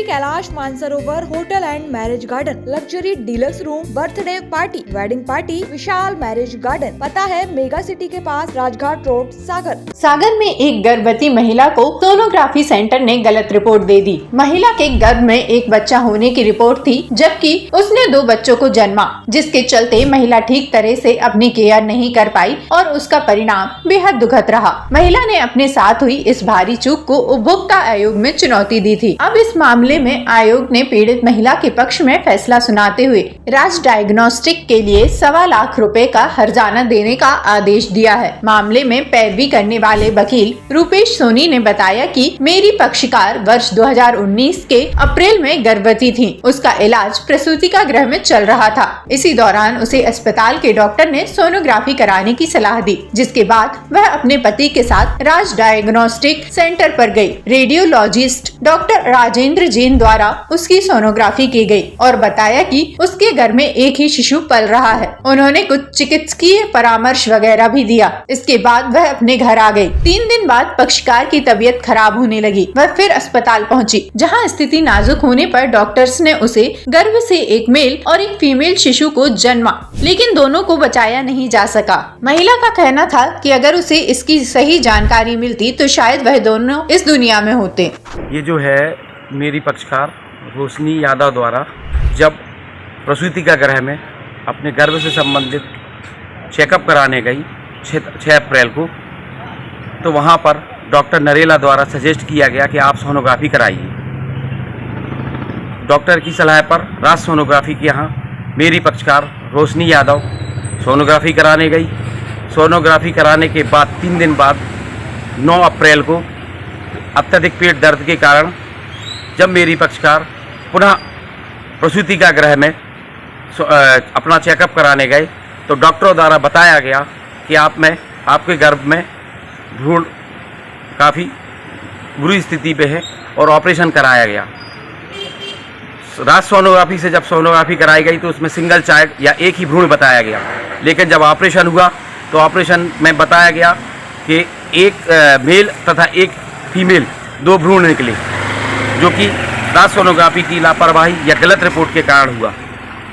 Kailash Mansarovar hotel and marriage garden, luxury deluxe room, birthday party, wedding party, Vishal marriage garden. पता है mega city के पास, Rajghat road, सागर। सागर में एक गर्भवती महिला को सोनोग्राफी सेंटर ने गलत रिपोर्ट दे दी। महिला के गर्भ में एक बच्चा होने की रिपोर्ट थी, जबकि उसने 2 बच्चों को जन्मा, जिसके चलते महिला ठीक तरह से अपनी केयर नहीं कर पाई और उसका परिणाम बेहद दुखद रहा। महिला ने अपने साथ हुई इस भारी चूक को उपभोक्ता आयोग में चुनौती दी थी। अब इस मामले में आयोग ने पीड़ित महिला के पक्ष में फैसला सुनाते हुए राज डायग्नोस्टिक के लिए 1.25 लाख रुपए का हर्जाना देने का आदेश दिया है। मामले में पैरवी करने वाले वकील रूपेश सोनी ने बताया कि मेरी पक्षकार वर्ष 2019 के अप्रैल में गर्भवती थी। उसका इलाज प्रसूतिका गृह में चल रहा था। इसी दौरान उसे अस्पताल के डॉक्टर ने सोनोग्राफी कराने की सलाह दी, जिसके बाद वह अपने पति के साथ राज डायग्नोस्टिक सेंटर पर गई। रेडियोलॉजिस्ट डॉक्टर राजेंद्र जैन द्वारा उसकी सोनोग्राफी की गई और बताया कि उसके घर में एक ही शिशु पल रहा है। उन्होंने कुछ चिकित्सकीय परामर्श वगैरह भी दिया। इसके बाद वह अपने घर आ गई। 3 दिन बाद पक्षकार की तबीयत खराब होने लगी। वह फिर अस्पताल पहुंची, जहां स्थिति नाजुक होने पर डॉक्टर्स ने उसे गर्भ से एक मेल और एक फीमेल शिशु को जन्मा, लेकिन दोनों को बचाया नहीं जा सका। महिला का कहना था कि अगर उसे इसकी सही जानकारी मिलती तो शायद वह दोनों इस दुनिया में होते। ये जो है मेरी पक्षकार रोशनी यादव द्वारा जब प्रसूतिका गृह में अपने गर्भ से संबंधित चेकअप कराने गई 6 अप्रैल को, तो वहाँ पर डॉक्टर नरेला द्वारा सजेस्ट किया गया कि आप सोनोग्राफी कराइए। डॉक्टर की सलाह पर राज सोनोग्राफी के यहाँ मेरी पक्षकार रोशनी यादव सोनोग्राफी कराने गई। सोनोग्राफी कराने के बाद 3 दिन बाद 9 अप्रैल को अत्यधिक पेट दर्द के कारण जब मेरी पक्षकार पुनः प्रसूतिका गृह में अपना चेकअप कराने गए, तो डॉक्टरों द्वारा बताया गया कि आपके गर्भ में भ्रूण काफ़ी बुरी स्थिति पे है और ऑपरेशन कराया गया। राज सोनोग्राफी से जब सोनोग्राफी कराई गई तो उसमें सिंगल चाइल्ड या एक ही भ्रूण बताया गया, लेकिन जब ऑपरेशन हुआ तो ऑपरेशन में बताया गया कि एक मेल तथा एक फीमेल 2 भ्रूण निकले, जो कि राज सोनोग्राफी की लापरवाही या गलत रिपोर्ट के कारण हुआ।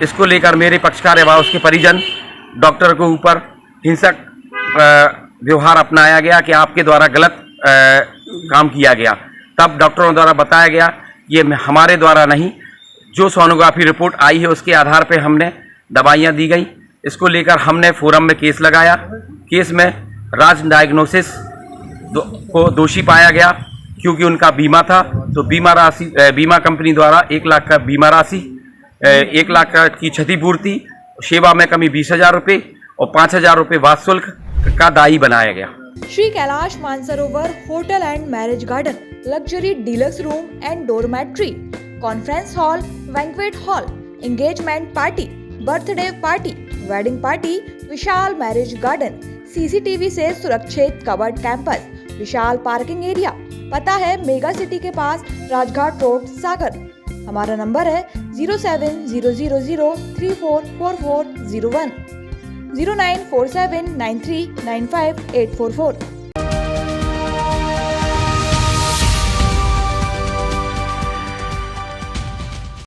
इसको लेकर मेरे पक्षकार एवं उसके परिजन डॉक्टर के ऊपर हिंसक व्यवहार अपनाया गया कि आपके द्वारा गलत काम किया गया। तब डॉक्टरों द्वारा बताया गया कि ये हमारे द्वारा नहीं, जो सोनोग्राफी रिपोर्ट आई है उसके आधार पर हमने दवाइयाँ दी गई। इसको लेकर हमने फोरम में केस लगाया। केस में राज डायग्नोसिस को दोषी पाया गया क्योंकि उनका बीमा था, तो बीमा कंपनी द्वारा 1 लाख का बीमा राशि, 1 लाख की क्षतिपूर्ति, सेवा में कमी 20,000 रुपये और 5,000 रुपये वाद शुल्क का दायी बनाया गया। Shri Kailash Mansarovar hotel and marriage garden, luxury deluxe room and dormitory, conference hall, banquet hall, engagement party, birthday party, wedding party, Vishal marriage garden, CCTV से सुरक्षित कवर्ड कैंपस, विशाल पार्किंग एरिया। पता है मेगा सिटी के पास, राजघाट रोड, सागर। हमारा नंबर है 07000344401, 09479395844।